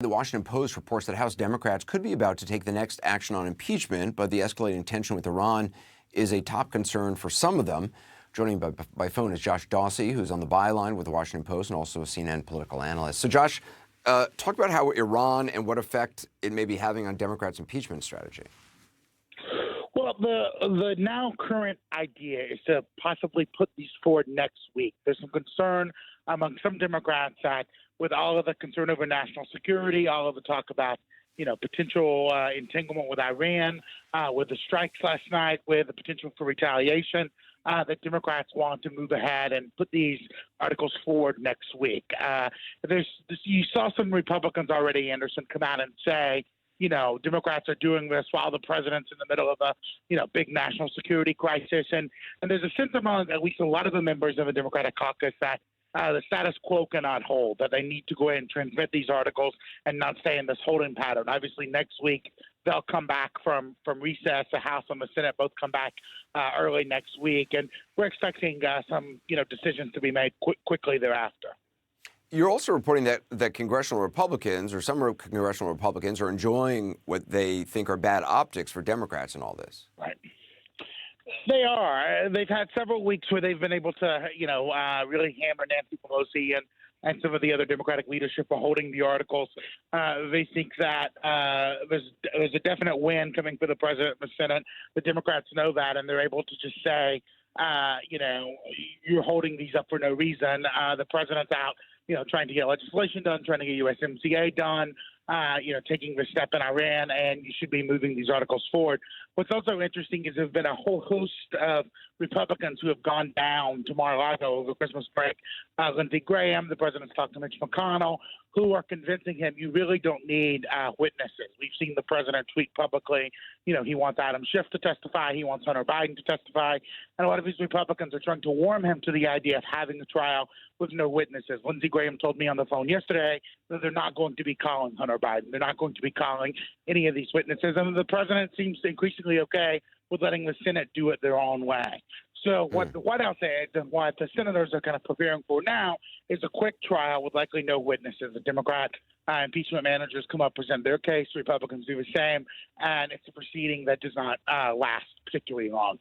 The Washington Post reports that House Democrats could be about to take the next action on impeachment, but the escalating tension with Iran is a top concern for some of them. Joining by phone is Josh Dawsey, who's on the byline with the Washington Post and also a CNN political analyst. So, Josh, talk about how Iran and what effect it may be having on Democrats' impeachment strategy. Well, the now current idea is to possibly put these forward next week. There's some concern among some Democrats that with all of the concern over national security, all of the talk about, potential entanglement with Iran, with the strikes last night, with the potential for retaliation, that Democrats want to move ahead and put these articles forward next week. You saw some Republicans already, Anderson, come out and say, Democrats are doing this while the president's in the middle of a, big national security crisis. And there's a sense among at least a lot of the members of the Democratic caucus that the status quo cannot hold, that they need to go ahead and transmit these articles and not stay in this holding pattern. Obviously, next week, they'll come back from recess. The House and the Senate both come back early next week. And we're expecting some, decisions to be made quickly thereafter. You're also reporting that congressional Republicans, or some congressional Republicans, are enjoying what they think are bad optics for Democrats in all this. Right. They are. They've had several weeks where they've been able to, really hammer Nancy Pelosi and some of the other Democratic leadership for holding the articles. They think that there's a definite win coming for the president and the Senate. The Democrats know that, and they're able to just say, you're holding these up for no reason. The president's out, trying to get legislation done, trying to get USMCA done, taking the step in Iran, and you should be moving these articles forward. What's also interesting is there's been a whole host of Republicans who have gone down to Mar-a-Lago over Christmas break. Lindsey Graham, the president's talked to Mitch McConnell, who are convincing him you really don't need witnesses. We've seen the president tweet publicly, he wants Adam Schiff to testify, he wants Hunter Biden to testify, and a lot of these Republicans are trying to warm him to the idea of having a trial with no witnesses. Lindsey Graham told me on the phone yesterday that they're not going to be calling Hunter Biden. They're not going to be calling any of these witnesses. And the president seems increasingly okay with letting the Senate do it their own way. So what the White House said and what the senators are kind of preparing for now is a quick trial with likely no witnesses. The Democrat impeachment managers come up, present their case. Republicans do the same. And it's a proceeding that does not last particularly long.